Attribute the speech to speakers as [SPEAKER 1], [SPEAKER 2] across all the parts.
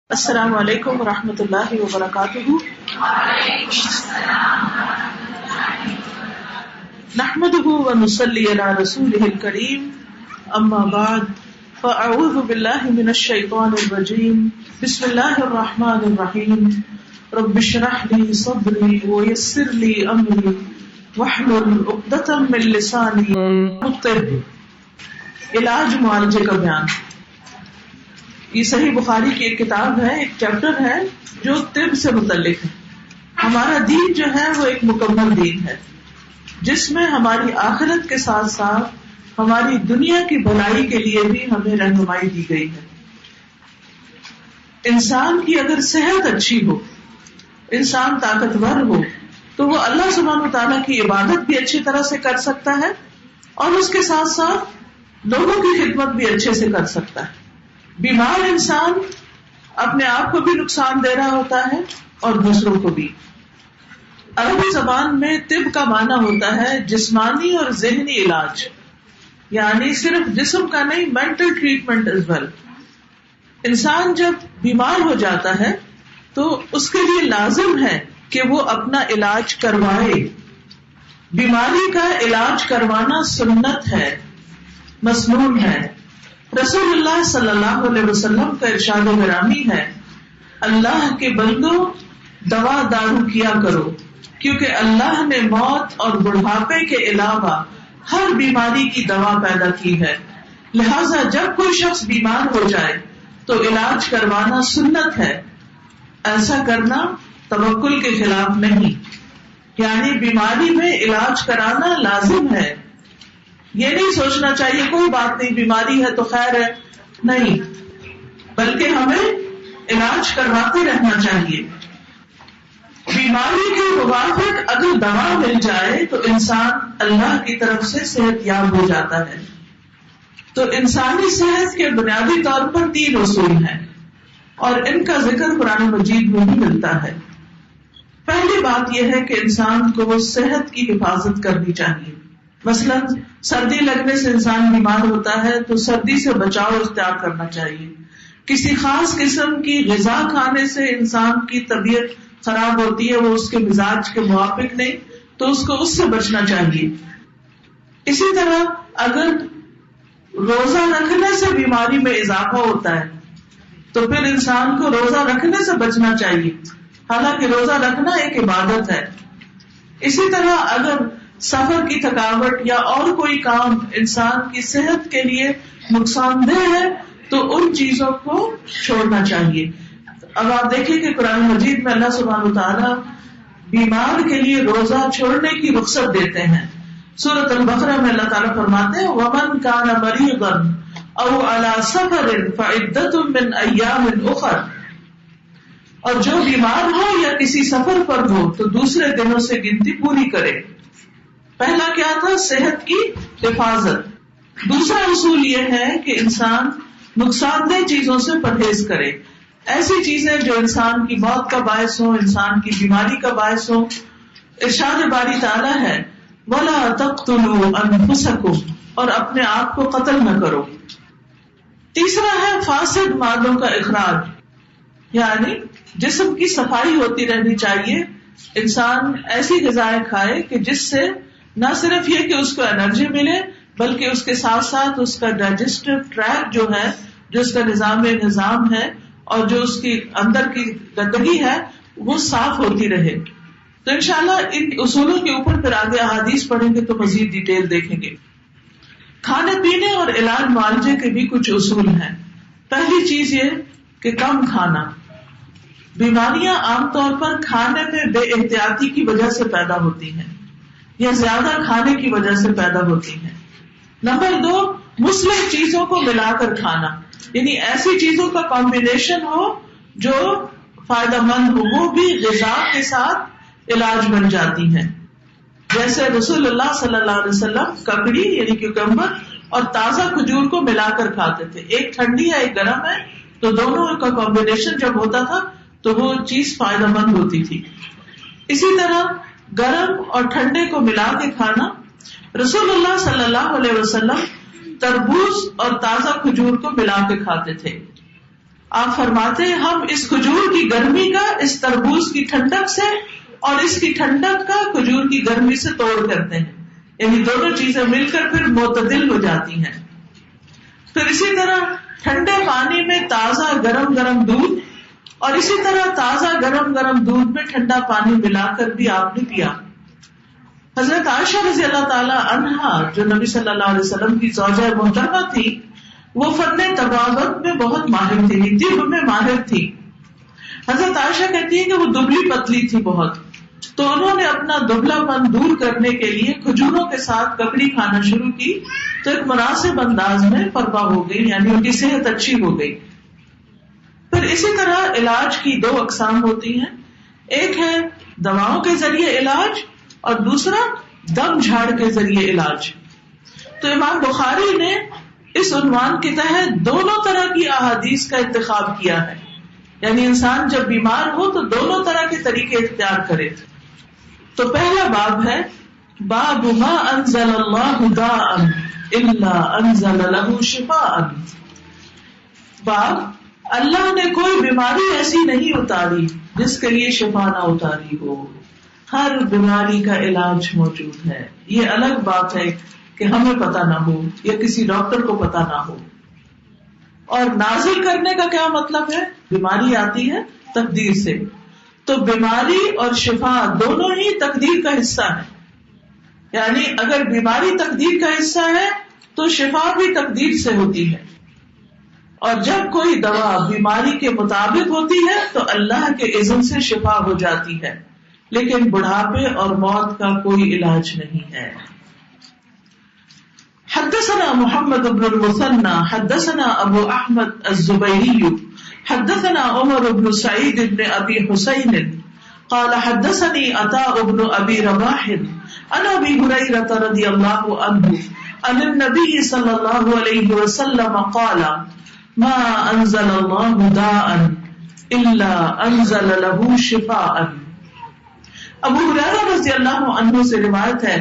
[SPEAKER 1] السلام علیکم ورحمۃ اللہ وبرکاتہ۔ نحمده ونصلی علی رسولہ الکریم، اما بعد فاعوذ باللہ من الشیطان الرجیم، بسم اللہ الرحمن الرحیم۔ رب اشرح لی صدری ویسر لی امری واحلل عقدۃ من لسانی یفقہوا۔ علاج معالجے کا بیان۔ یہ صحیح بخاری کی ایک کتاب ہے، ایک چیپٹر ہے جو طب سے متعلق ہے۔ ہمارا دین جو ہے وہ ایک مکمل دین ہے جس میں ہماری آخرت کے ساتھ ساتھ ہماری دنیا کی بھلائی کے لیے بھی ہمیں رہنمائی دی گئی ہے۔ انسان کی اگر صحت اچھی ہو، انسان طاقتور ہو، تو وہ اللہ سبحانہ وتعالیٰ کی عبادت بھی اچھی طرح سے کر سکتا ہے اور اس کے ساتھ ساتھ لوگوں کی خدمت بھی اچھے سے کر سکتا ہے۔ بیمار انسان اپنے آپ کو بھی نقصان دے رہا ہوتا ہے اور دوسروں کو بھی۔ عربی زبان میں طب کا معنی ہوتا ہے جسمانی اور ذہنی علاج، یعنی صرف جسم کا نہیں، مینٹل ٹریٹمنٹ از ویل۔ انسان جب بیمار ہو جاتا ہے تو اس کے لیے لازم ہے کہ وہ اپنا علاج کروائے۔ بیماری کا علاج کروانا سنت ہے، مسنون ہے۔ رسول اللہ صلی اللہ علیہ وسلم کا ارشاد گرامی ہے، اللہ کے بندوں دوا دارو کیا کرو، کیونکہ اللہ نے موت اور بڑھاپے کے علاوہ ہر بیماری کی دوا پیدا کی ہے، لہذا جب کوئی شخص بیمار ہو جائے تو علاج کروانا سنت ہے۔ ایسا کرنا توکل کے خلاف نہیں، یعنی بیماری میں علاج کرانا لازم ہے۔ یہ نہیں سوچنا چاہیے کوئی بات نہیں، بیماری ہے تو خیر ہے، نہیں، بلکہ ہمیں علاج کرواتے رہنا چاہیے۔ بیماری کے موافق اگر دوا مل جائے تو انسان اللہ کی طرف سے صحت یاب ہو جاتا ہے۔ تو انسانی صحت کے بنیادی طور پر 3 اصول ہیں اور ان کا ذکر قرآن مجید میں بھی ملتا ہے۔ پہلی بات یہ ہے کہ انسان کو صحت کی حفاظت کرنی چاہیے۔ مثلا سردی لگنے سے انسان بیمار ہوتا ہے تو سردی سے بچاؤ اختیار کرنا چاہیے۔ کسی خاص قسم کی غذا کھانے سے انسان کی طبیعت خراب ہوتی ہے، وہ اس کے مزاج کے موافق نہیں، تو اس کو اس سے بچنا چاہیے۔ اسی طرح اگر روزہ رکھنے سے بیماری میں اضافہ ہوتا ہے تو پھر انسان کو روزہ رکھنے سے بچنا چاہیے، حالانکہ روزہ رکھنا ایک عبادت ہے۔ اسی طرح اگر سفر کی تھکاوٹ یا اور کوئی کام انسان کی صحت کے لیے نقصان دہ ہے تو ان چیزوں کو چھوڑنا چاہیے۔ اب آپ دیکھیں کہ قرآن مجید میں اللہ سبحانہ وتعالیٰ بیمار کے لیے روزہ چھوڑنے کی رخصت دیتے ہیں۔ سورۃ البقرہ میں اللہ تعالیٰ فرماتے ہیں وَمَنْ كَانَ مَرِيضًا أَوْ عَلَى سَفَرٍ فَعِدَّةٌ مِّنْ أَيَّامٍ أُخَرَ، اور جو بیمار ہو یا کسی سفر پر ہو تو دوسرے دنوں سے گنتی پوری کرے۔ پہلا کیا تھا؟ صحت کی حفاظت۔ دوسرا اصول یہ ہے کہ انسان نقصان دہ چیزوں سے پرہیز کرے، ایسی چیزیں جو انسان کی موت کا باعث ہو، انسان کی بیماری کا باعث ہو۔ ارشاد باری تعالیٰ ہے وَلَا تَقْتُلُوا أَنفُسَكُمْ، اور اپنے آپ کو قتل نہ کرو۔ تیسرا ہے فاسد مادوں کا اخراج، یعنی جسم کی صفائی ہوتی رہنی چاہیے۔ انسان ایسی غذائیں کھائے کہ جس سے نہ صرف یہ کہ اس کو انرجی ملے بلکہ اس کے ساتھ ساتھ اس کا ڈائجسٹو ٹریکٹ جو ہے، جو اس کا نظام ہے اور جو اس کی اندر کی گندگی ہے وہ صاف ہوتی رہے۔ تو انشاءاللہ ان اصولوں کے اوپر پھر آگے احادیث پڑھیں گے تو مزید ڈیٹیل دیکھیں گے۔ کھانے پینے اور علاج معالجے کے بھی کچھ اصول ہیں۔ پہلی چیز یہ کہ کم کھانا۔ بیماریاں عام طور پر کھانے میں بے احتیاطی کی وجہ سے پیدا ہوتی ہیں یا زیادہ کھانے کی وجہ سے پیدا ہوتی ہیں۔ نمبر 2، مصلح چیزوں کو ملا کر کھانا، یعنی ایسی چیزوں کا کمبینیشن ہو جو فائدہ مند ہو، وہ بھی غذا کے ساتھ علاج بن جاتی ہیں۔ جیسے رسول اللہ صلی اللہ علیہ وسلم ککڑی یعنی کیوکمبر اور تازہ کھجور کو ملا کر کھاتے تھے، ایک ٹھنڈی ہے ایک گرم ہے، تو دونوں کا کمبینیشن جب ہوتا تھا تو وہ چیز فائدہ مند ہوتی تھی۔ اسی طرح گرم اور ٹھنڈے کو ملا کے کھانا، رسول اللہ صلی اللہ علیہ وسلم تربوز اور تازہ کھجور کو ملا کے کھاتے تھے۔ آپ فرماتے ہیں ہم اس کھجور کی گرمی کا اس تربوز کی ٹھنڈک سے اور اس کی ٹھنڈک کا کھجور کی گرمی سے توڑ کرتے ہیں، یعنی دونوں چیزیں مل کر پھر معتدل ہو جاتی ہیں. پھر اسی طرح ٹھنڈے پانی میں تازہ گرم گرم دودھ اور اسی طرح تازہ گرم گرم دودھ میں ٹھنڈا پانی ملا کر بھی آپ نے پیا. حضرت عائشہ رضی اللہ تعالی عنہا جو نبی صلی اللہ علیہ وسلم کی زوجہ محترمہ تھی، وہ فن طبابت میں بہت ماہر تھی، طب میں ماہر تھی. حضرت عائشہ کہتی ہے کہ وہ دبلی پتلی تھی بہت، تو انہوں نے اپنا دبلا پن دور کرنے کے لیے کھجوروں کے ساتھ ککڑی کھانا شروع کی تو ایک مناسب انداز میں فربا ہو گئی، یعنی ان کی صحت اچھی ہو گئی. پھر اسی طرح علاج کی دو اقسام ہوتی ہیں، ایک ہے دواؤں کے ذریعے علاج اور دوسرا دم جھاڑ کے ذریعے علاج. تو امام بخاری نے اس عنوان کے تحت دونوں طرح کی احادیث کا انتخاب کیا ہے، یعنی انسان جب بیمار ہو تو دونوں طرح کے طریقے اختیار کرے. تو پہلا باب ہے باب ما انزل اللہ داء الا انزل له شفاء. باب اللہ نے کوئی بیماری ایسی نہیں اتاری جس کے لیے شفا نہ اتاری ہو، ہر بیماری کا علاج موجود ہے. یہ الگ بات ہے کہ ہمیں پتہ نہ ہو یا کسی ڈاکٹر کو پتہ نہ ہو. اور نازل کرنے کا کیا مطلب ہے؟ بیماری آتی ہے تقدیر سے، تو بیماری اور شفا دونوں ہی تقدیر کا حصہ ہے. یعنی اگر بیماری تقدیر کا حصہ ہے تو شفا بھی تقدیر سے ہوتی ہے. اور جب کوئی دوا بیماری کے مطابق ہوتی ہے تو اللہ کے اذن سے شفا ہو جاتی ہے، لیکن بڑھاپے اور موت کا کوئی علاج نہیں ہے. حدثنا محمد بن المثنى حدثنا ابو احمد الزبيري حدثنا عمر بن سعيد بن ابي حسين قال حدثني عطاء بن ابي رباح عن ابي هريره رضي الله عنه عن النبي صلى الله عليه وسلم قال ما انزل الله داء الا انزل له شفاء. ابو ہریرہ رضی اللہ عنہ سے روایت ہے،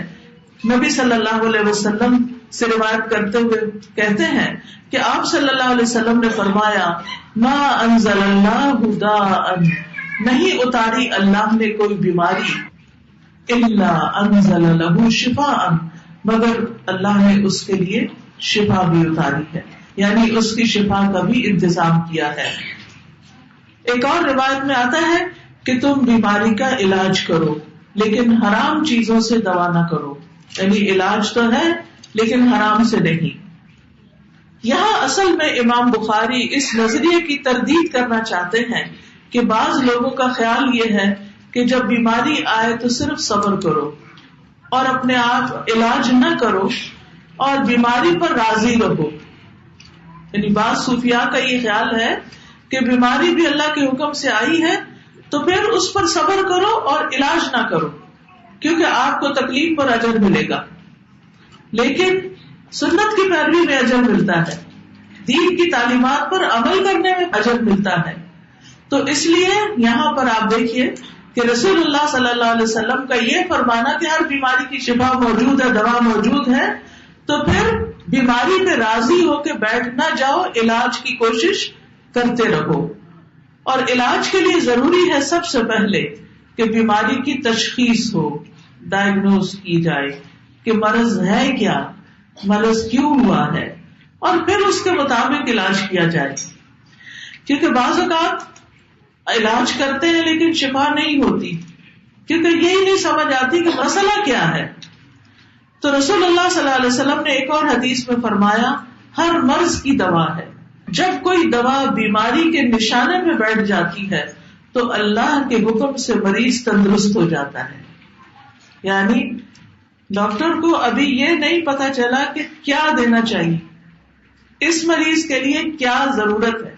[SPEAKER 1] نبی صلی اللہ علیہ وسلم سے روایت کرتے ہوئے کہتے ہیں کہ آپ صلی اللہ علیہ وسلم نے فرمایا ما انزل اللہ داء، نہیں اتاری اللہ نے کوئی بیماری، الا انزل له شفاء، مگر اللہ نے اس کے لیے شفا بھی اتاری ہے، یعنی اس کی شفا کا بھی انتظام کیا ہے. ایک اور روایت میں آتا ہے کہ تم بیماری کا علاج کرو لیکن حرام چیزوں سے دوا نہ کرو، یعنی علاج تو ہے لیکن حرام سے نہیں. یہاں اصل میں امام بخاری اس نظریے کی تردید کرنا چاہتے ہیں کہ بعض لوگوں کا خیال یہ ہے کہ جب بیماری آئے تو صرف صبر کرو اور اپنے آپ علاج نہ کرو اور بیماری پر راضی رہو. یعنی بعض صوفیاء کا یہ خیال ہے کہ بیماری بھی اللہ کے حکم سے آئی ہے تو پھر اس پر صبر کرو اور علاج نہ کرو کیونکہ آپ کو تکلیف پر اجر ملے گا. لیکن سنت کی پیروی میں اجر ملتا ہے، دین کی تعلیمات پر عمل کرنے میں اجر ملتا ہے. تو اس لیے یہاں پر آپ دیکھیے کہ رسول اللہ صلی اللہ علیہ وسلم کا یہ فرمانا کہ ہر بیماری کی شفا موجود ہے، دوا موجود ہے، تو پھر بیماری پہ راضی ہو کے بیٹھ نہ جاؤ، علاج کی کوشش کرتے رہو. اور علاج کے لیے ضروری ہے سب سے پہلے کہ بیماری کی تشخیص ہو، ڈائگنوز کی جائے کہ مرض ہے کیا، مرض کیوں ہوا ہے، اور پھر اس کے مطابق علاج کیا جائے. کیونکہ بعض اوقات علاج کرتے ہیں لیکن شفا نہیں ہوتی کیونکہ یہی نہیں سمجھ آتی کہ مسئلہ کیا ہے. تو رسول اللہ صلی اللہ علیہ وسلم نے ایک اور حدیث میں فرمایا ہر مرض کی دوا ہے. جب کوئی دوا بیماری کے نشانے میں بیٹھ جاتی ہے تو اللہ کے حکم سے مریض تندرست ہو جاتا ہے. یعنی ڈاکٹر کو ابھی یہ نہیں پتا چلا کہ کیا دینا چاہیے، اس مریض کے لیے کیا ضرورت ہے،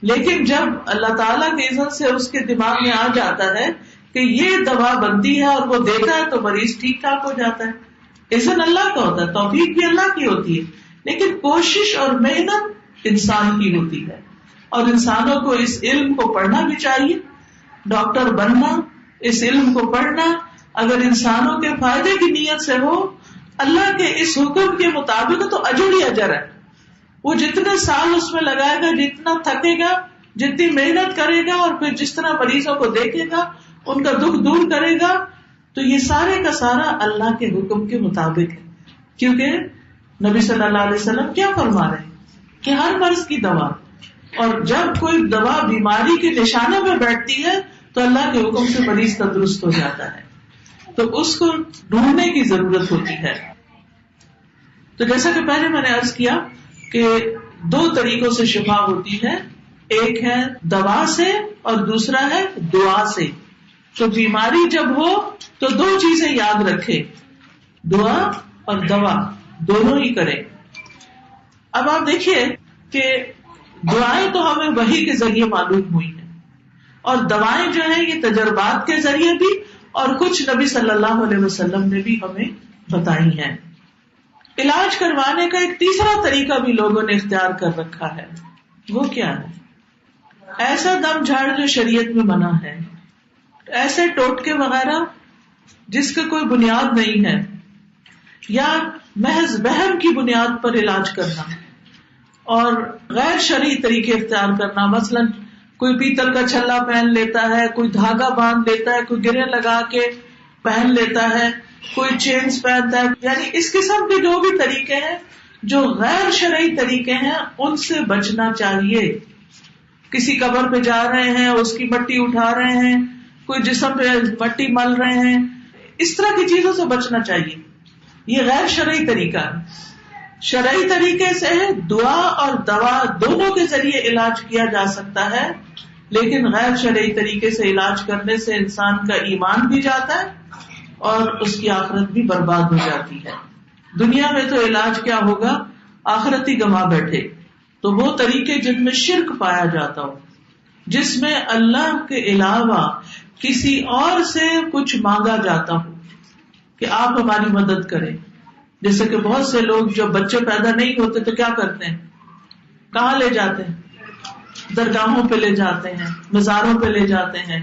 [SPEAKER 1] لیکن جب اللہ تعالیٰ کے اذن سے اس کے دماغ میں آ جاتا ہے کہ یہ دوا بنتی ہے اور وہ دیتا ہے تو مریض ٹھیک ٹھاک ہو جاتا ہے. اذن اللہ کا ہوتا ہے، توفیق بھی اللہ کی ہوتی ہے، لیکن کوشش اور محنت انسان کی ہوتی ہے. اور انسانوں کو اس علم کو پڑھنا بھی چاہیے. ڈاکٹر بننا، اس علم کو پڑھنا اگر انسانوں کے فائدے کی نیت سے ہو، اللہ کے اس حکم کے مطابق تو اجر ہی اجر ہے. وہ جتنے سال اس میں لگائے گا، جتنا تھکے گا، جتنی محنت کرے گا اور پھر جس طرح مریضوں کو دیکھے گا، ان کا دکھ دور کرے گا، تو یہ سارے کا سارا اللہ کے حکم کے مطابق ہے. کیونکہ نبی صلی اللہ علیہ وسلم کیا فرما رہے ہیں کہ ہر مرض کی دوا، اور جب کوئی دوا بیماری کے نشانوں میں بیٹھتی ہے تو اللہ کے حکم سے مریض تندرست ہو جاتا ہے. تو اس کو ڈھونڈنے کی ضرورت ہوتی ہے. تو جیسا کہ پہلے میں نے عرض کیا کہ 2 طریقوں سے شفا ہوتی ہے، ایک ہے دوا سے اور دوسرا ہے دعا سے. تو بیماری جب ہو تو 2 چیزیں یاد رکھے، دعا اور دوا دونوں ہی کریں. اب آپ دیکھیے کہ دعائیں تو ہمیں وحی کے ذریعے معلوم ہوئی ہیں، اور دوائیں جو ہیں یہ تجربات کے ذریعے بھی، اور کچھ نبی صلی اللہ علیہ وسلم نے بھی ہمیں بتائی ہیں. علاج کروانے کا ایک تیسرا طریقہ بھی لوگوں نے اختیار کر رکھا ہے. وہ کیا ہے؟ ایسا دم جھاڑ جو شریعت میں منع ہے، ایسے ٹوٹکے وغیرہ جس کا کوئی بنیاد نہیں ہے، یا محض وہم کی بنیاد پر علاج کرنا، اور غیر شرعی طریقے اختیار کرنا. مثلا کوئی پیتل کا چھلا پہن لیتا ہے، کوئی دھاگا باندھ لیتا ہے، کوئی گرے لگا کے پہن لیتا ہے، کوئی چینز پہنتا ہے. یعنی اس قسم کے جو بھی طریقے ہیں جو غیر شرعی طریقے ہیں ان سے بچنا چاہیے. کسی قبر پہ جا رہے ہیں، اس کی مٹی اٹھا رہے ہیں، کوئی جسم پہ مٹی مل رہے ہیں، اس طرح کی چیزوں سے بچنا چاہیے. یہ غیر شرعی طریقہ ہے. شرعی طریقے سے دعا اور دوا دونوں کے ذریعے علاج کیا جا سکتا ہے، لیکن غیر شرعی طریقے سے علاج کرنے سے انسان کا ایمان بھی جاتا ہے اور اس کی آخرت بھی برباد ہو جاتی ہے. دنیا میں تو علاج کیا ہوگا، آخرت ہی گما بیٹھے. تو وہ طریقے جن میں شرک پایا جاتا ہو، جس میں اللہ کے علاوہ کسی اور سے کچھ مانگا جاتا ہو کہ آپ ہماری مدد کریں. جیسے کہ بہت سے لوگ جب بچے پیدا نہیں ہوتے تو کیا کرتے ہیں، کہاں لے جاتے ہیں، درگاہوں پہ لے جاتے ہیں، مزاروں پہ لے جاتے ہیں،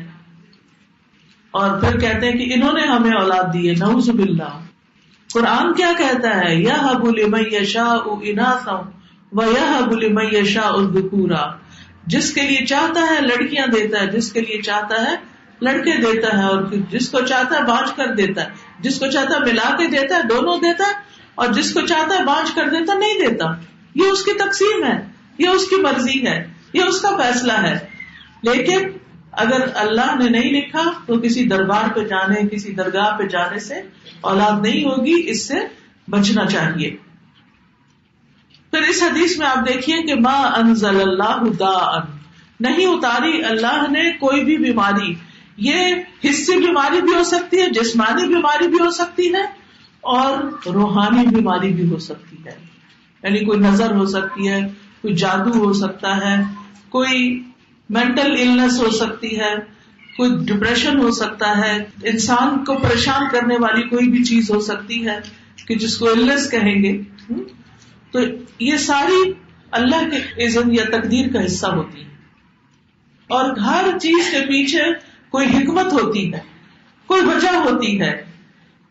[SPEAKER 1] اور پھر کہتے ہیں کہ انہوں نے ہمیں اولاد دی ہے. نعوذ باللہ. قرآن کیا کہتا ہے، یَهَبُ لِمَن یَشَاءُ إِنَاثًا وَيَهَبُ لِمَن یَشَاءُ الذُّکُورَ. جس کے لیے چاہتا ہے لڑکیاں دیتا ہے، جس کے لیے چاہتا ہے لڑکے دیتا ہے، اور جس کو چاہتا ہے بانٹ کر دیتا ہے، جس کو چاہتا ہے ملا کے دیتا ہے، دونوں دیتا ہے، اور جس کو چاہتا ہے بانٹ کر دیتا نہیں دیتا. یہ اس کی تقسیم ہے، یہ اس کی مرضی ہے، یہ اس کا فیصلہ ہے. لیکن اگر اللہ نے نہیں لکھا تو کسی دربار پہ جانے، کسی درگاہ پہ جانے سے اولاد نہیں ہوگی. اس سے بچنا چاہیے. پھر اس حدیث میں آپ دیکھیے کہ ما انزل اللہ داء، نہیں اتاری اللہ نے کوئی بھی بیماری. یہ حسی بیماری بھی ہو سکتی ہے، جسمانی بیماری بھی ہو سکتی ہے، اور روحانی بیماری بھی ہو سکتی ہے. یعنی کوئی نظر ہو سکتی ہے، کوئی جادو ہو سکتا ہے، کوئی مینٹل النس ہو سکتی ہے، کوئی ڈپریشن ہو سکتا ہے، انسان کو پریشان کرنے والی کوئی بھی چیز ہو سکتی ہے کہ جس کو النس کہیں گے. تو یہ ساری اللہ کے اذن یا تقدیر کا حصہ ہوتی ہے، اور ہر چیز کے پیچھے کوئی حکمت ہوتی ہے، کوئی وجہ ہوتی ہے.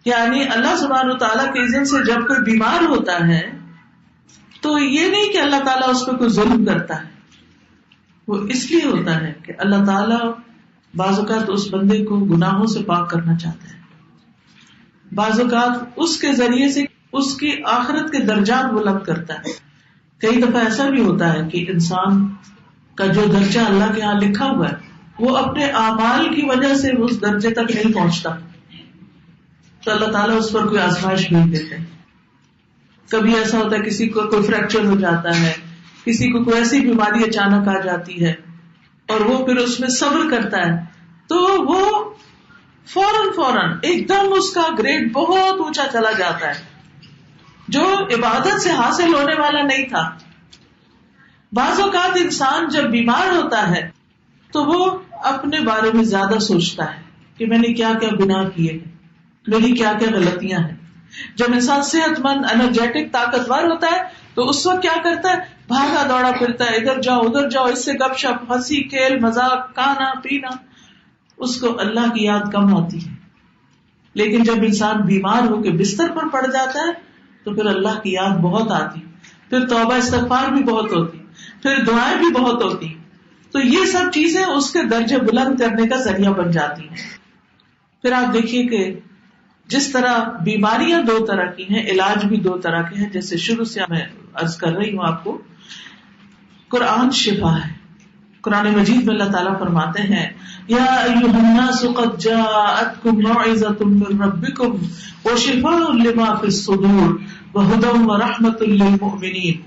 [SPEAKER 1] یعنی اللہ سبحانہ وتعالیٰ کے اذن سے جب کوئی بیمار ہوتا ہے تو یہ نہیں کہ اللہ تعالیٰ اس پہ کوئی ظلم کرتا ہے، وہ اس لیے ہوتا ہے کہ اللہ تعالیٰ بعض اوقات اس بندے کو گناہوں سے پاک کرنا چاہتا ہے. بعض اوقات اس کے ذریعے سے اس کی آخرت کے درجات بلند کرتا ہے. کئی دفعہ ایسا بھی ہوتا ہے کہ انسان کا جو درجہ اللہ کے ہاں لکھا ہوا ہے وہ اپنے اعمال کی وجہ سے اس درجے تک نہیں پہنچتا، تو اللہ تعالیٰ اس پر کوئی آزمائش نہیں دیتے. کبھی ایسا ہوتا ہے کسی کو کوئی فریکچر ہو جاتا ہے، کسی کو کوئی ایسی بیماری اچانک آ جاتی ہے، اور وہ پھر اس میں صبر کرتا ہے تو وہ فوراً ایک دم اس کا گریڈ بہت اونچا چلا جاتا ہے جو عبادت سے حاصل ہونے والا نہیں تھا. بعض اوقات انسان جب بیمار ہوتا ہے تو وہ اپنے بارے میں زیادہ سوچتا ہے کہ میں نے کیا کیا گناہ کیے ہیں، میری کیا کیا غلطیاں ہیں. جب انسان صحت مند، انرجیٹک، طاقتور ہوتا ہے تو اس وقت کیا کرتا ہے، بھاگا دوڑا پھرتا ہے، ادھر جاؤ ادھر جاؤ، اس سے گپ شپ، ہنسی کھیل مذاق، کھانا پینا. اس کو اللہ کی یاد کم آتی ہے. لیکن جب انسان بیمار ہو کے بستر پر پڑ جاتا ہے تو پھر اللہ کی یاد بہت آتی، پھر توبہ استغفار بھی بہت ہوتی، پھر دعائیں بھی بہت ہوتی. تو یہ سب چیزیں اس کے درجے بلند کرنے کا ذریعہ بن جاتی ہیں. پھر آپ دیکھیے کہ جس طرح بیماریاں دو طرح کی ہیں، علاج بھی دو طرح کے ہیں. جیسے شروع سے میں عرض کر رہی ہوں آپ کو، قرآن شفا ہے. قرآن مجید میں اللہ تعالیٰ فرماتے ہیں یا ایھا الناس قد جاءتکم موعظۃ من ربکم وشفاء لما فی الصدور وہدی ورحمۃ للمؤمنین.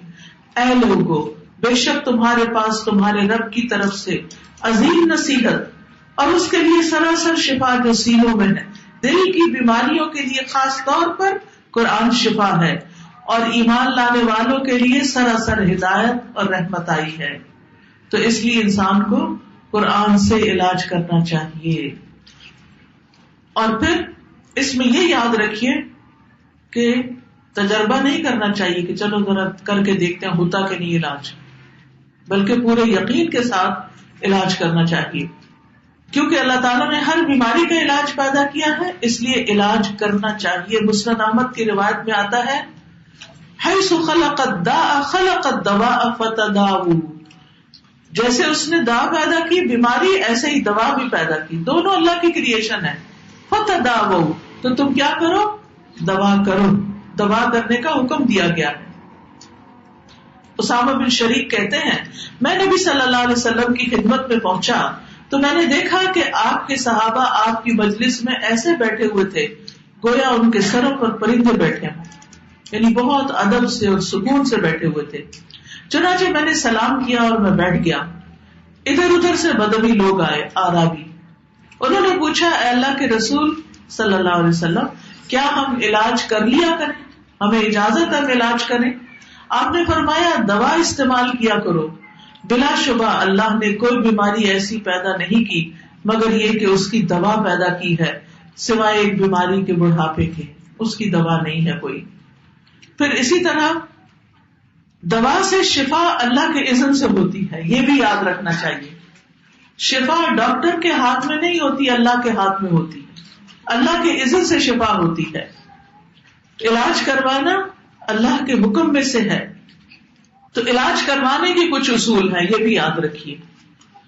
[SPEAKER 1] اے لوگو، بے شک تمہارے پاس تمہارے رب کی طرف سے عظیم نصیحت اور اس کے لیے سراسر شفا جو سینوں میں ہے. دل کی بیماریوں کے لیے خاص طور پر قرآن شفا ہے، اور ایمان لانے والوں کے لیے سراسر ہدایت اور رحمت آئی ہے. تو اس لیے انسان کو قرآن سے علاج کرنا چاہیے. اور پھر اس میں یہ یاد رکھیے کہ تجربہ نہیں کرنا چاہیے کہ چلو ذرا کر کے دیکھتے ہیں ہوتا کہ نہیں علاج، بلکہ پورے یقین کے ساتھ علاج کرنا چاہیے. کیونکہ اللہ تعالیٰ نے ہر بیماری کا علاج پیدا کیا ہے، اس لیے علاج کرنا چاہیے. مسند احمد کی روایت میں آتا ہے حیث خلق الداء خلق الدواء فتداؤوا. جیسے اس نے دوا پیدا کی بیماری، ایسے ہی دوا بھی پیدا کی. دونوں اللہ کی کریشن ہے. فتداؤوا، تو تم کیا کرو؟ دوا کرو. دوا کرنے کا حکم دیا گیا ہے. اسامہ بن شریک کہتے ہیں میں نبی صلی اللہ علیہ وسلم کی خدمت میں پہنچا تو میں نے دیکھا کہ آپ کے صحابہ آپ کی مجلس میں ایسے بیٹھے ہوئے تھے گویا ان کے سروں پر پرندے بیٹھے ہوں، یعنی بہت ادب سے اور سکون سے بیٹھے ہوئے تھے. چنانچہ میں نے سلام کیا اور میں بیٹھ گیا. ادھر ادھر سے بدوی لوگ آئے، آرابی. انہوں نے پوچھا اے اللہ کے رسول صلی اللہ علیہ وسلم، کیا ہم علاج کر لیا کریں؟ ہمیں اجازت ہے ہم علاج کریں؟ آپ نے فرمایا دوا استعمال کیا کرو. بلا شبہ اللہ نے کوئی بیماری ایسی پیدا نہیں کی مگر یہ کہ اس کی دوا پیدا کی ہے، سوائے ایک بیماری کے بڑھاپے کے، اس کی دوا نہیں ہے کوئی. پھر اسی طرح دوا سے شفا اللہ کے اذن سے ہوتی ہے، یہ بھی یاد رکھنا چاہیے. شفا ڈاکٹر کے ہاتھ میں نہیں ہوتی، اللہ کے ہاتھ میں ہوتی ہے. اللہ کے اذن سے شفا ہوتی ہے. علاج کروانا اللہ کے حکم میں سے ہے. تو علاج کروانے کے کچھ اصول ہیں، یہ بھی یاد رکھیے.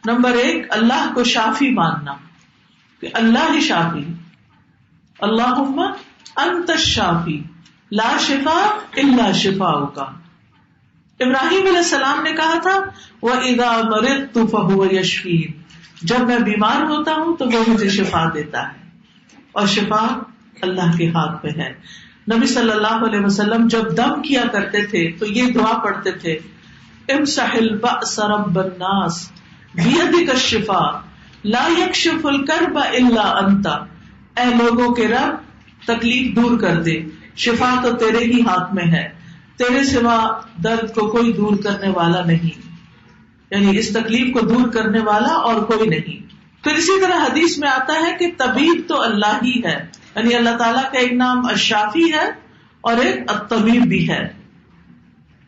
[SPEAKER 1] نمبر 1، اللہ کو شافی ماننا کہ اللہ ہی شافی. اللہم انت الشافی لا شفاء الا شفاؤک. ابراہیم علیہ السلام نے کہا تھا وَإِذَا مَرِضْتُ فَهُوَ يَشْفِينِ، جب میں بیمار ہوتا ہوں تو وہ مجھے شفا دیتا ہے. اور شفا اللہ کے ہاتھ میں ہے. نبی صلی اللہ علیہ وسلم جب دم کیا کرتے تھے تو یہ دعا پڑھتے تھے امسح البأس رب الناس بیدک الشفاء لا یکشف الکرب الا انت. اے لوگوں کے رب تکلیف دور کر دے، شفا تو تیرے ہی ہاتھ میں ہے، تیرے سوا درد کو کوئی دور کرنے والا نہیں، یعنی اس تکلیف کو دور کرنے والا اور کوئی نہیں. پھر اسی طرح حدیث میں آتا ہے کہ طبیب تو اللہ ہی ہے، یعنی اللہ تعالیٰ کا ایک نام الشافی ہے اور ایک الطبیب بھی ہے.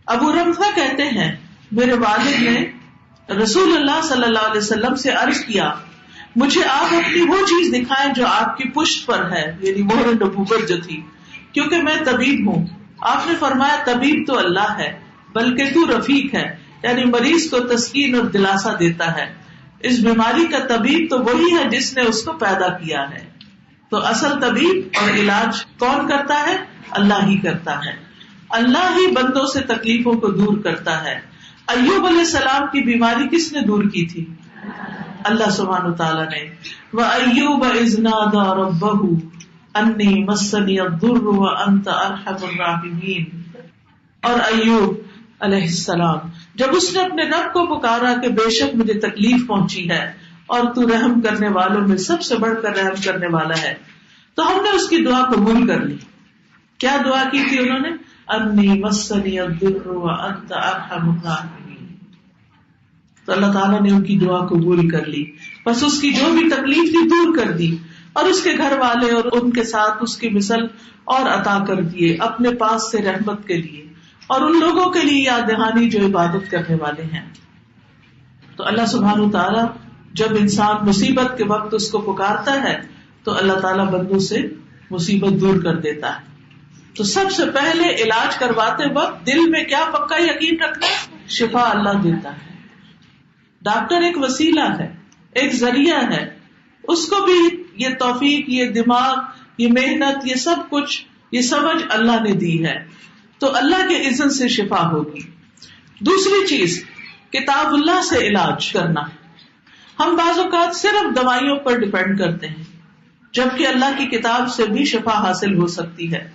[SPEAKER 1] ابو رمفہ کہتے ہیں میرے والد نے رسول اللہ صلی اللہ علیہ وسلم سے عرض کیا مجھے آپ اپنی وہ چیز دکھائیں جو آپ کی پشت پر ہے، یعنی مہر نبوت جو تھی، کیونکہ میں طبیب ہوں. آپ نے فرمایا طبیب تو اللہ ہے بلکہ تو رفیق ہے، یعنی مریض کو تسکین اور دلاسا دیتا ہے. اس بیماری کا طبیب تو وہی ہے جس نے اس کو پیدا کیا ہے. تو اصل طبیب اور علاج کون کرتا ہے؟ اللہ ہی کرتا ہے. اللہ ہی بندوں سے تکلیفوں کو دور کرتا ہے. ایوب علیہ السلام کی بیماری کس نے دور کی تھی؟ اللہ سبحانہ وتعالیٰ نے. وَأَيُّوبَ إِذْ نَادَى رَبَّهُ أَنِّي مَسَّنِيَ الضُّرُّ وَأَنْتَ أَرْحَمُ الرَّاحِمِينَ. اور ایوب علیہ السلام جب اس نے اپنے رب کو پکارا کہ بے شک مجھے تکلیف پہنچی ہے اور تو رحم کرنے والوں میں سب سے بڑھ کر رحم کرنے والا ہے، تو ہم نے اس کی دعا قبول کر لی. کیا دعا کی تھی انہوں نے؟ انی مسنی الضر وانت ارحم الراحمین. تو اللہ تعالیٰ نے ان کی دعا قبول کر لی، بس اس کی جو بھی تکلیف تھی دور کر دی، اور اس کے گھر والے اور ان کے ساتھ اس کی مثل اور عطا کر دیے اپنے پاس سے رحمت کے لیے اور ان لوگوں کے لیے یاد دہانی جو عبادت کرنے والے ہیں. تو اللہ سبحانہ تعالیٰ جب انسان مصیبت کے وقت اس کو پکارتا ہے تو اللہ تعالیٰ بندوں سے مصیبت دور کر دیتا ہے. تو سب سے پہلے علاج کرواتے وقت دل میں کیا پکا یقین رکھنا ہے؟ شفا اللہ دیتا ہے. ڈاکٹر ایک وسیلہ ہے، ایک ذریعہ ہے، اس کو بھی یہ توفیق، یہ دماغ، یہ محنت، یہ سب کچھ، یہ سمجھ اللہ نے دی ہے، تو اللہ کے اذن سے شفا ہوگی۔ دوسری چیز، کتاب اللہ سے علاج کرنا۔ ہم بعض اوقات صرف دوائیوں پر ڈپینڈ کرتے ہیں، جبکہ اللہ کی کتاب سے بھی شفا حاصل ہو سکتی ہے۔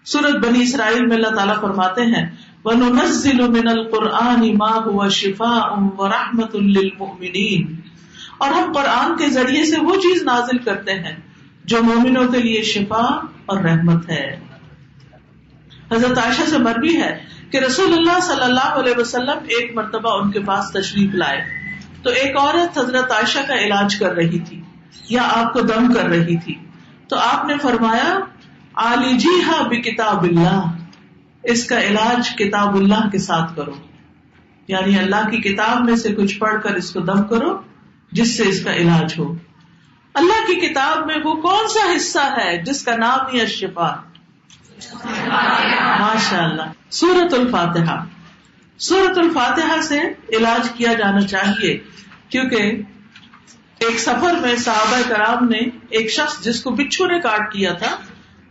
[SPEAKER 1] سورۃ بنی اسرائیل میں اللہ تعالیٰ فرماتے ہیں وَنُنَزِّلُ مِنَ الْقُرْآنِ مَا هُوَ شِفَاءٌ وَرَحْمَةٌ لِّلْمُؤْمِنِينَ، اور ہم قرآن کے ذریعے سے وہ چیز نازل کرتے ہیں جو مومنوں کے لیے شفا اور رحمت ہے۔ حضرت عائشہ سے مروی ہے کہ رسول اللہ صلی اللہ علیہ وسلم ایک مرتبہ ان کے پاس تشریف لائے تو ایک عورت حضرت عائشہ کا علاج کر رہی تھی یا آپ کو دم کر رہی تھی، تو آپ نے فرمایا عالجیہا بکتاب اللہ، اس کا علاج کتاب اللہ کے ساتھ کرو، یعنی اللہ کی کتاب میں سے کچھ پڑھ کر اس کو دم کرو جس سے اس کا علاج ہو۔ اللہ کی کتاب میں وہ کون سا حصہ ہے جس کا نام ہی الشفا؟ ماشاء اللہ، سورۃ الفاتحہ۔ سورۃ الفاتحہ سے علاج کیا جانا چاہیے، کیونکہ ایک سفر میں صحابہ کرام نے ایک شخص جس کو بچھو نے کاٹ کیا تھا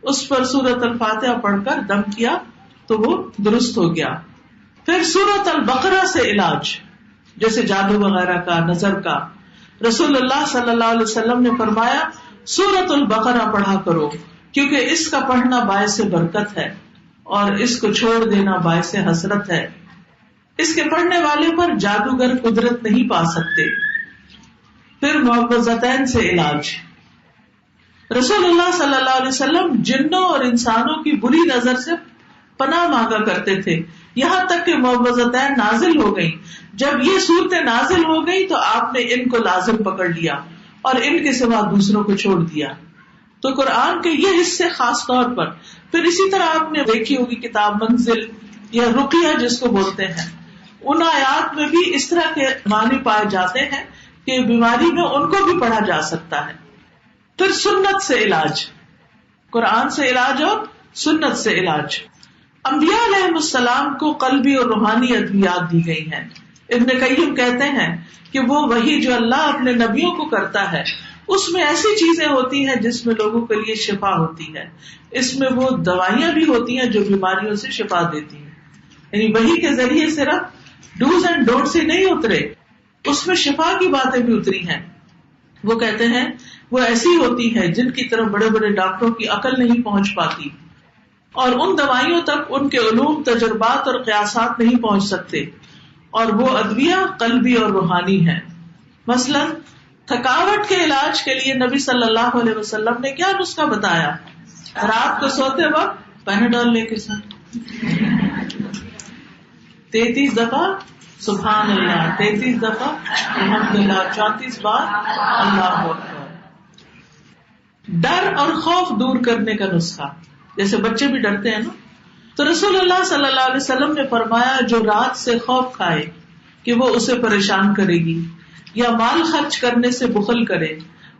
[SPEAKER 1] اس پر سورۃ الفاتحہ پڑھ کر دم کیا تو وہ درست ہو گیا۔ پھر سورۃ البقرہ سے علاج، جیسے جادو وغیرہ کا، نظر کا، رسول اللہ صلی اللہ علیہ وسلم نے فرمایا سورۃ البقرہ پڑھا کرو، کیونکہ اس کا پڑھنا باعث برکت ہے اور اس کو چھوڑ دینا باعث حسرت ہے۔ اس کے پڑھنے والے پر جادوگر قدرت نہیں پا سکتے۔ پھر معوذتین سے علاج، رسول اللہ صلی اللہ علیہ وسلم جنوں اور انسانوں کی بری نظر سے پناہ مانگا کرتے تھے، یہاں تک کہ معوذتین نازل ہو گئی۔ جب یہ صورتیں نازل ہو گئی تو آپ نے ان کو لازم پکڑ لیا اور ان کے سوا دوسروں کو چھوڑ دیا۔ تو قرآن کے یہ حصے خاص طور پر، پھر اسی طرح آپ نے دیکھی ہوگی کتاب منزل یا رقیہ جس کو بولتے ہیں، ان آیات میں بھی اس طرح کے معنی پائے جاتے ہیں کہ بیماری میں ان کو بھی پڑھا جا سکتا ہے۔ پھر سنت سے علاج، قرآن سے علاج اور سنت سے علاج۔ انبیاء علیہ السلام کو قلبی اور روحانی ادویات دی گئی ہیں۔ ابن قیم کہتے ہیں کہ وہ وحی جو اللہ اپنے نبیوں کو کرتا ہے اس میں ایسی چیزیں ہوتی ہیں جس میں لوگوں کے لیے شفا ہوتی ہے، اس میں وہ دوائیاں بھی ہوتی ہیں جو بیماریوں سے شفا دیتی ہیں، یعنی وحی کے ذریعے صرف ڈوز اینڈ ڈونٹ سے نہیں اترے، اس میں شفا کی باتیں بھی اتری ہیں۔ وہ کہتے ہیں وہ ایسی ہوتی ہے جن کی طرف بڑے بڑے ڈاکٹروں کی عقل نہیں پہنچ پاتی، اور ان دوائیوں تک ان کے علوم، تجربات اور قیاسات نہیں پہنچ سکتے، اور وہ ادویہ قلبی اور روحانی ہیں۔ مثلا تھکاوٹ کے علاج کے لیے نبی صلی اللہ علیہ وسلم نے کیا نسخہ بتایا؟ رات کو سوتے وقت پیناڈول لے کے سونا، 33 دفعہ سبحان اللہ، 33 دفعہ الحمدللہ، 34 بار اللہ اکبر۔ ڈر اور خوف دور کرنے کا نسخہ، جیسے بچے بھی ڈرتے ہیں نا، تو رسول اللہ صلی اللہ علیہ وسلم نے فرمایا جو رات سے خوف کھائے کہ وہ اسے پریشان کرے گی، یا مال خرچ کرنے سے بخل کرے،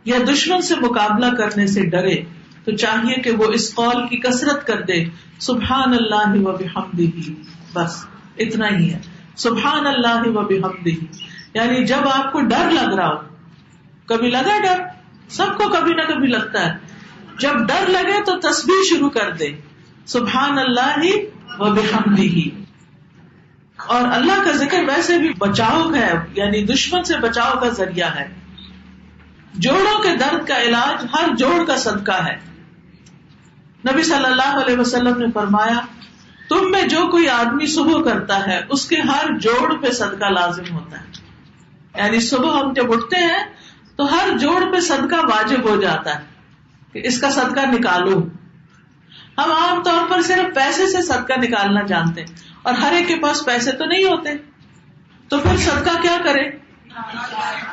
[SPEAKER 1] یا دشمن سے مقابلہ کرنے سے ڈرے، تو چاہیے کہ وہ اس قول کی کثرت کر دے سبحان اللہ و بحمدہ، بس اتنا ہی ہے، سبحان اللہ و بحمدہ۔ یعنی جب آپ کو ڈر لگ رہا ہو، کبھی لگا ڈر، سب کو کبھی نہ کبھی لگتا ہے، جب ڈر لگے تو تسبیح شروع کر دے سبحان اللہ و بحمدہ۔ اور اللہ کا ذکر ویسے بھی بچاؤ ہے، یعنی دشمن سے بچاؤ کا ذریعہ ہے۔ جوڑوں کے درد کا علاج ہر جوڑ کا صدقہ ہے۔ نبی صلی اللہ علیہ وسلم نے فرمایا تم میں جو کوئی آدمی صبح کرتا ہے اس کے ہر جوڑ پہ صدقہ لازم ہوتا ہے، یعنی صبح ہم جب اٹھتے ہیں تو ہر جوڑ پہ صدقہ واجب ہو جاتا ہے کہ اس کا صدقہ نکالو۔ ہم عام طور پر صرف پیسے سے صدقہ نکالنا جانتے ہیں، اور ہر ایک کے پاس پیسے تو نہیں ہوتے، تو پھر صدقہ کیا کرے؟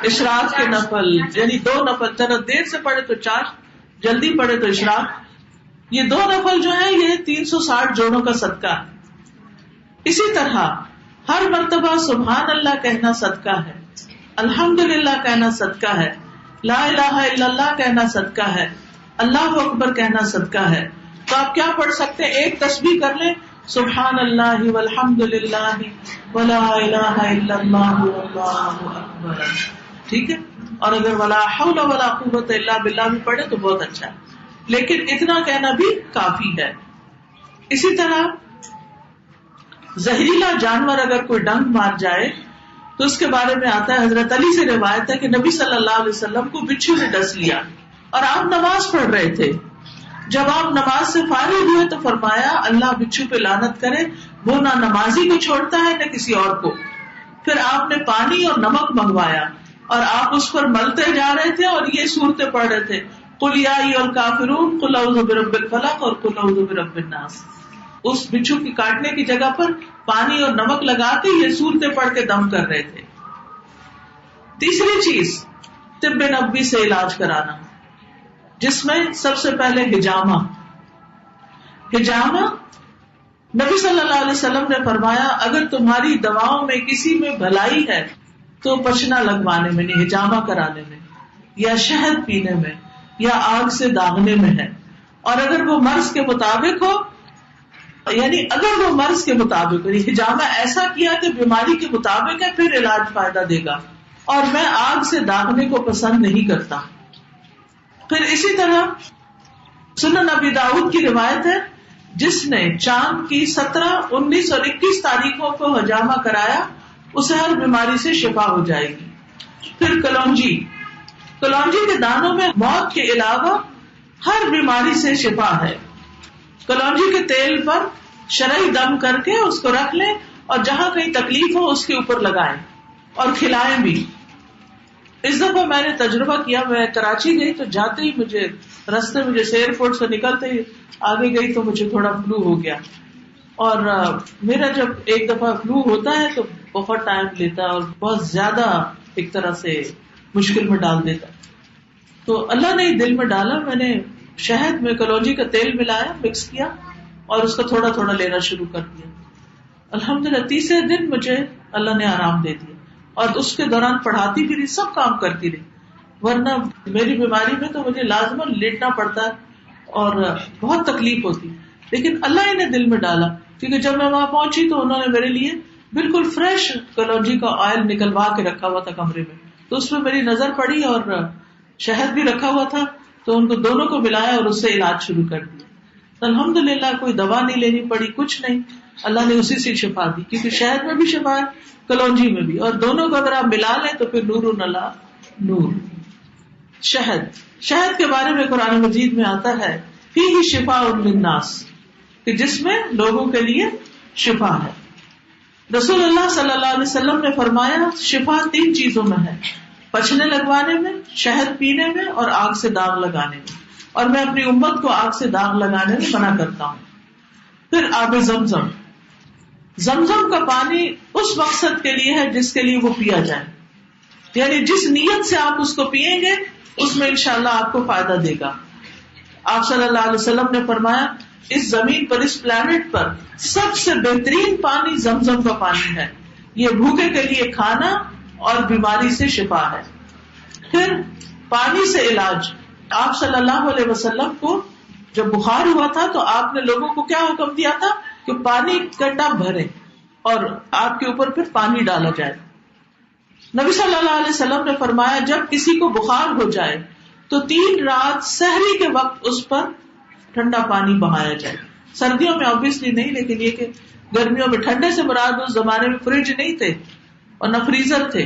[SPEAKER 1] اشراق کے نفل، یعنی 2 نفل، ذرا دیر سے پڑھے تو 4، جلدی پڑھے تو اشراق، یہ 2 نفل جو ہیں یہ 360 جوڑوں کا صدقہ ہے۔ اسی طرح ہر مرتبہ سبحان اللہ کہنا صدقہ ہے، الحمدللہ کہنا صدقہ ہے، لا الہ الا اللہ کہنا صدقہ ہے، اللہ اکبر کہنا صدقہ ہے۔ تو آپ کیا پڑھ سکتے ہیں؟ ایک تسبیح کر لیں سبحان اللہ والحمد للہ ولا الہ الا اللہ واللہ اکبر. ٹھیک ہے. اور اگر ولا حول ولا قوت الا باللہ بھی پڑھے تو بہت اچھا ہے, لیکن اتنا کہنا بھی کافی ہے. اسی طرح زہریلا جانور اگر کوئی ڈنک مار جائے تو اس کے بارے میں آتا ہے, حضرت علی سے روایت ہے کہ نبی صلی اللہ علیہ وسلم کو بچھو نے ڈس لیا اور آپ نماز پڑھ رہے تھے. جب آپ نماز سے فارغ ہوئے تو فرمایا اللہ بچھو پہ لعنت کرے, وہ نہ نمازی کو چھوڑتا ہے نہ کسی اور کو. پھر آپ نے پانی اور نمک منگوایا اور آپ اس پر ملتے جا رہے تھے اور یہ صورتیں پڑھ رہے تھے, قل یا ایھا الکافرون قل اعوذ برب الفلق اور قل اعوذ برب الناس. اس بچھو کی کاٹنے کی جگہ پر پانی اور نمک لگا کے یہ صورتیں پڑھ کے دم کر رہے تھے. تیسری چیز طب نبوی سے علاج کرانا, جس میں سب سے پہلے حجامہ. نبی صلی اللہ علیہ وسلم نے فرمایا اگر تمہاری دواؤں میں کسی میں بھلائی ہے تو پچنا لگوانے میں نہیں, حجامہ کرانے میں یا شہد پینے میں یا آگ سے داغنے میں ہے. اور اگر وہ مرض کے مطابق ہو, یعنی اگر وہ مرض کے مطابق ہو, حجامہ ایسا کیا کہ بیماری کے مطابق ہے پھر علاج فائدہ دے گا. اور میں آگ سے داغنے کو پسند نہیں کرتا. پھر اسی طرح سنن ابی داؤد کی روایت ہے, جس نے چاند کی 17, 19 اور 21 تاریخوں کو حجامہ کرایا اسے ہر بیماری سے شفا ہو جائے گی. پھر کلونجی کے دانوں میں موت کے علاوہ ہر بیماری سے شفا ہے. کلونجی کے تیل پر شرعی دم کر کے اس کو رکھ لیں اور جہاں کہیں تکلیف ہو اس کے اوپر لگائیں اور کھلائیں بھی. اس دفعہ میں نے تجربہ کیا, میں کراچی گئی تو جاتے ہی مجھے رستے میں جیسے ایئرپورٹ سے نکلتے ہی آگے گئی تو مجھے تھوڑا فلو ہو گیا. اور میرا جب ایک دفعہ فلو ہوتا ہے تو بہت ٹائم لیتا ہے اور بہت زیادہ ایک طرح سے مشکل میں ڈال دیتا. تو اللہ نے دل میں ڈالا, میں نے شہد میں کلونجی کا تیل ملایا, مکس کیا اور اس کا تھوڑا تھوڑا لینا شروع کر دیا. الحمدللہ تیسرے دن مجھے اللہ نے آرام دے دیا اور اس کے دوران پڑھاتی بھی رہی, سب کام کرتی رہی. ورنہ میری بیماری میں تو مجھے لازماً لیٹنا پڑتا اور بہت تکلیف ہوتی, لیکن اللہ نے دل میں ڈالا. کیونکہ جب میں وہاں پہنچی تو انہوں نے میرے لیے بالکل فریش کلونجی کا آئل نکلوا کے رکھا ہوا تھا کمرے میں, تو اس میں میری نظر پڑی اور شہد بھی رکھا ہوا تھا, تو ان کو دونوں کو ملایا اور اس سے علاج شروع کر دیا. الحمدللہ کوئی دوا نہیں لینی پڑی, کچھ نہیں, اللہ نے اسی سے شفا دی. کیونکہ شہد میں بھی شفا ہے, کلونجی میں بھی, اور دونوں کو اگر آپ ملا لیں تو پھر نور علی نور. شہد کے بارے میں قرآن مجید میں آتا ہے فیہ شفاء للناس, کہ جس میں لوگوں کے لیے شفا ہے. رسول اللہ صلی اللہ علیہ وسلم نے فرمایا شفا 3 چیزوں میں ہے, پچنے لگوانے میں, شہد پینے میں اور آگ سے داغ لگانے میں. اور میں اپنی امت کو آگ سے داغ لگانے میں منع کرتا ہوں. پھر آب زمزم کا پانی اس مقصد کے لیے ہے جس کے لیے وہ پیا جائے, یعنی جس نیت سے آپ اس کو پیئیں گے اس میں انشاءاللہ آپ کو فائدہ دے گا. آپ صلی اللہ علیہ وسلم نے فرمایا اس زمین پر, اس پلانٹ پر سب سے بہترین پانی زمزم کا پانی ہے, یہ بھوکے کے لیے کھانا اور بیماری سے شفا ہے. پھر پانی سے علاج. آپ صلی اللہ علیہ وسلم کو جب بخار ہوا تھا تو آپ نے لوگوں کو کیا حکم دیا تھا کہ پانی کا ٹب بھرے اور آپ کے اوپر پھر پانی ڈالا جائے. نبی صلی اللہ علیہ وسلم نے فرمایا جب کسی کو بخار ہو جائے تو 3 رات سحری کے وقت اس پر ٹھنڈا پانی بہایا جائے. سردیوں میں obviously نہیں, لیکن یہ کہ گرمیوں میں ٹھنڈے سے مراد اس زمانے میں فریج نہیں تھے اور نہ فریزر تھے,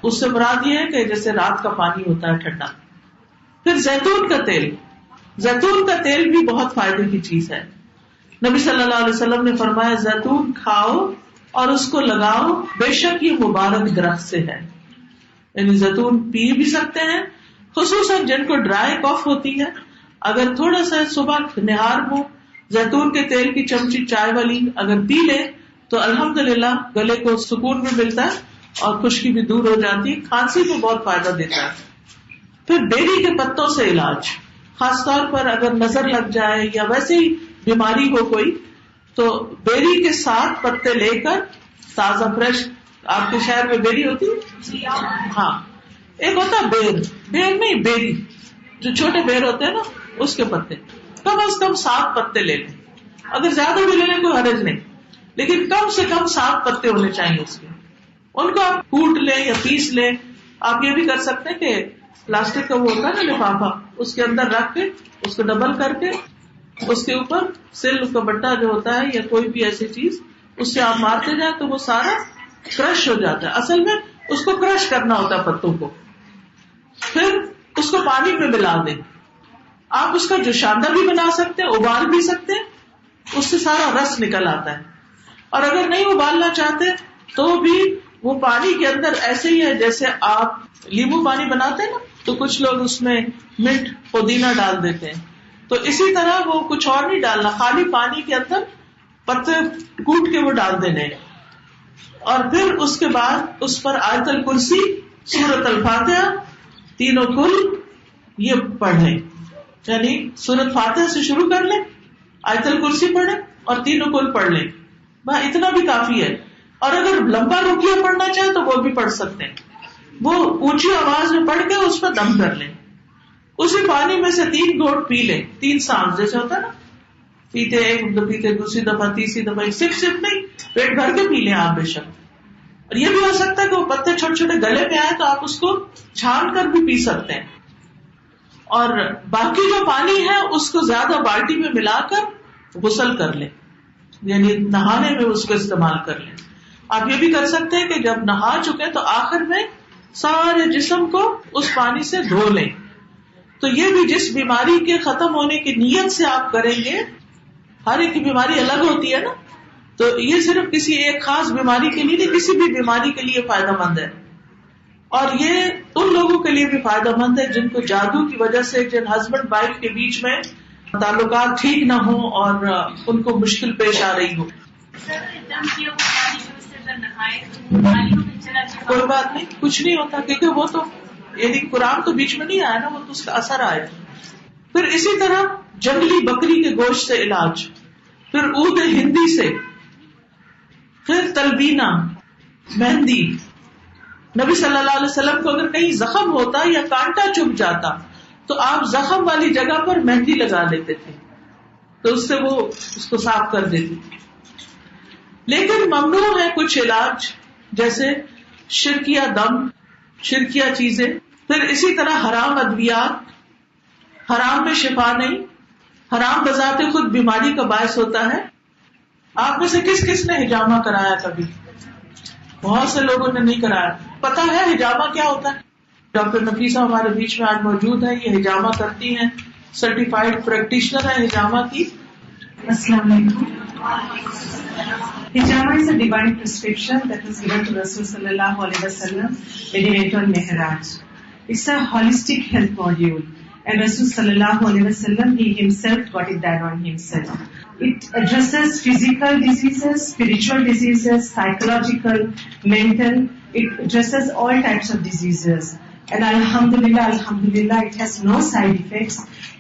[SPEAKER 1] اس سے مراد یہ ہے کہ جیسے رات کا پانی ہوتا ہے ٹھنڈا. پھر زیتون کا تیل بھی بہت فائدے کی چیز ہے. نبی صلی اللہ علیہ وسلم نے فرمایا زیتون کھاؤ اور اس کو لگاؤ, بے شک یہ مبارک درخت سے ہے. یعنی زیتون پی بھی سکتے ہیں, خصوصاً جن کو ڈرائی کاف ہوتی ہے. اگر تھوڑا سا صبح نہار میں زیتون کے تیل کی چمچی چائے والی اگر پی لے تو الحمدللہ گلے کو سکون بھی ملتا ہے اور خشکی بھی دور ہو جاتی ہے, کھانسی کو بہت فائدہ دیتا ہے. پھر بیری کے پتوں سے علاج, خاص طور پر اگر نظر لگ جائے یا ویسے ہی بیماری ہو کوئی, تو بیری کے 7 پتے لے کر تازہ فریش, آپ کے شہر میں بیری ہوتی ہے, ہاں ایک ہوتا ہے بیر نہیں بیری, جو چھوٹے بیر ہوتے ہیں نا اس کے پتے, کم از کم 7 پتے لے لیں, اگر زیادہ بھی لے لیں کوئی حرج نہیں، لیکن کم سے کم 7 پتے ہونے چاہیے اس کے. ان کو آپ کوٹ لیں یا پیس لیں. آپ یہ بھی کر سکتے ہیں کہ پلاسٹک کا وہ ہوتا ہے نا لفافہ، اس کے اندر رکھ کے اس کو ڈبل کر کے اس کے اوپر سل کا بٹا جو ہوتا ہے یا کوئی بھی ایسی چیز اس سے آپ مارتے جائیں تو وہ سارا کرش ہو جاتا ہے. اصل میں اس کو کرش کرنا ہوتا ہے پتوں کو. پھر اس کو پانی میں ملا دیں. آپ اس کا جوشاندہ بھی بنا سکتے ہیں، ابال بھی سکتے ہیں، اس سے سارا رس نکل آتا ہے. اور اگر نہیں ابالنا چاہتے تو بھی وہ پانی کے اندر ایسے ہی ہے جیسے آپ لیمو پانی بناتے ہیں نا، تو کچھ لوگ اس میں منٹ پودینہ ڈال دیتے ہیں. تو اسی طرح وہ کچھ اور نہیں ڈالنا، خالی پانی کے اندر پتے کوٹ کے وہ ڈال دینے. اور پھر اس کے بعد اس پر آیت الکرسی، سورۃ الفاتحہ، تینوں کل یہ پڑھ لیں. یعنی سورۃ فاتحہ سے شروع کر لیں، آیت الکرسی پڑھیں اور تینوں کل پڑھ لیں. بھائی اتنا بھی کافی ہے. اور اگر لمبا رقیہ پڑھنا چاہیں تو وہ بھی پڑھ سکتے ہیں. وہ اونچی آواز میں پڑھ کے اس پر دم کر لیں. اسی پانی میں سے 3 گھونٹ پی لیں، 3 سانس جیسے ہوتا ہے نا، پیتے ایک پیتے دوسری دفعہ تیسری دفعہ، صرف نہیں، پیٹ بھر کے پی لیں آپ بے شک. اور یہ بھی ہو سکتا ہے کہ وہ پتے چھوٹے چھوٹے گلے میں آئے تو آپ اس کو چھان کر بھی پی سکتے ہیں. اور باقی جو پانی ہے اس کو زیادہ بالٹی میں ملا کر غسل کر لیں، یعنی نہانے میں اس کو استعمال کر لیں. آپ یہ بھی کر سکتے ہیں کہ جب نہا چکے تو آخر میں سارے جسم کو اس پانی سے دھو لیں. تو یہ بھی جس بیماری کے ختم ہونے کی نیت سے آپ کریں گے، ہر ایک کی بیماری الگ ہوتی ہے نا، تو یہ صرف کسی ایک خاص بیماری کے لیے نہیں، کسی بھی بیماری کے لیے فائدہ مند ہے. اور یہ ان لوگوں کے لیے بھی فائدہ مند ہے جن کو جادو کی وجہ سے، جن ہسبینڈ وائف کے بیچ میں تعلقات ٹھیک نہ ہوں اور ان کو مشکل پیش آ رہی ہو. کوئی بات نہیں، کچھ نہیں ہوتا، کیونکہ وہ تو یعنی قرآن تو بیچ میں نہیں آیا نا، وہ تو اس کا اثر آیا. پھر اسی طرح جنگلی بکری کے گوشت سے علاج، پھر عود ہندی سے، پھر تلبینہ، مہندی. نبی صلی اللہ علیہ وسلم کو اگر کہیں زخم ہوتا یا کانٹا چبھ جاتا تو آپ زخم والی جگہ پر مہندی لگا لیتے تھے تو اس سے وہ اس کو صاف کر دیتی. لیکن ممنوع ہے کچھ علاج جیسے شرکیہ دم، شرکیہ چیزیں. پھر اسی طرح حرام ادویات، حرام میں شفا نہیں، حرام بذات خود بیماری کا باعث ہوتا ہے. آپ میں سے کس کس نے حجامہ کرایا کبھی؟ بہت سے لوگوں نے نہیں کرایا. پتا ہے حجامہ کیا ہوتا ہے؟ ڈاکٹر نفیسہ ہمارے بیچ میں آج موجود ہے، یہ حجامہ کرتی ہیں، سرٹیفائڈ پریکٹیشنر ہے حجامہ کی.
[SPEAKER 2] السلام علیکم. Hijama is a divine prescription that was given to Rasul sallallahu alaihi wasallam when he went on Mi'raj. It's a holistic health module, and Rasul sallallahu alaihi wasallam, he himself got it done on himself. It addresses physical diseases, spiritual diseases, psychological, mental. It addresses all types of diseases. And alhamdulillah, it has no side effects.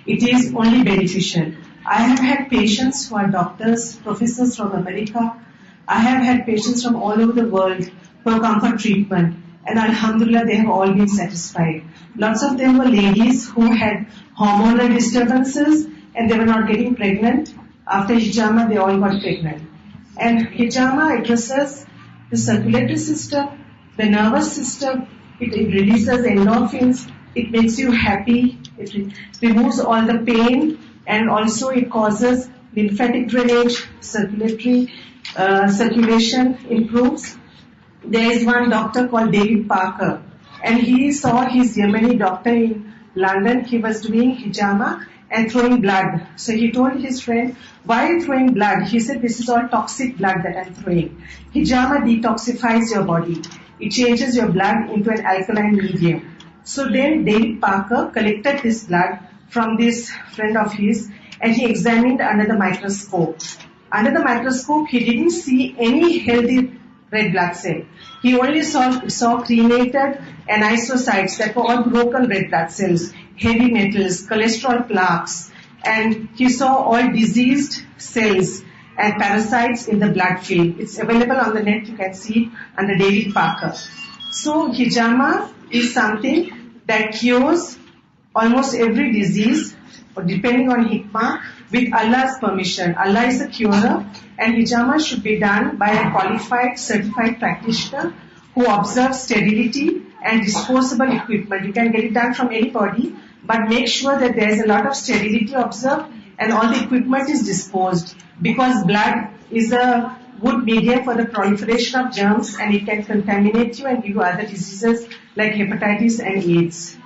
[SPEAKER 2] It is only beneficial. I have had patients who are doctors, professors from America. I have had patients from all over the world who have come for treatment. And alhamdulillah, they have all been satisfied. Lots of them were ladies who had hormonal disturbances and they were not getting pregnant. After hijama, they all got pregnant. And hijama addresses the circulatory system, the nervous system. It releases endorphins. It makes you happy. It removes all the pain. And also it causes lymphatic drainage, circulation improves. There is one doctor called David Parker, and he saw his Yemeni doctor in London. He was doing hijama and throwing blood. So he told his friend, why are you throwing blood? He said, this is all toxic blood that I'm throwing. Hijama detoxifies your body. It changes your blood into an alkaline medium. So then David Parker collected this blood from this friend of his and he examined under the microscope. Under the microscope, he didn't see any healthy red blood cell. He only saw cremated anisocytes that were all broken red blood cells, heavy metals, cholesterol plaques, and he saw all diseased cells and parasites in the blood film. It's available on the net. You can see it under David Parker. So hijama is something that cures almost every disease, or depending on hikmah, with Allah's permission. Allah is a curer, and hijama should be done by a qualified, certified practitioner who observes sterility and disposable equipment. You can get it done from anybody, but make sure that there is a lot of sterility observed and all the equipment is disposed, because blood is a good medium for the proliferation of germs and it can contaminate you and give you other diseases like hepatitis and AIDS.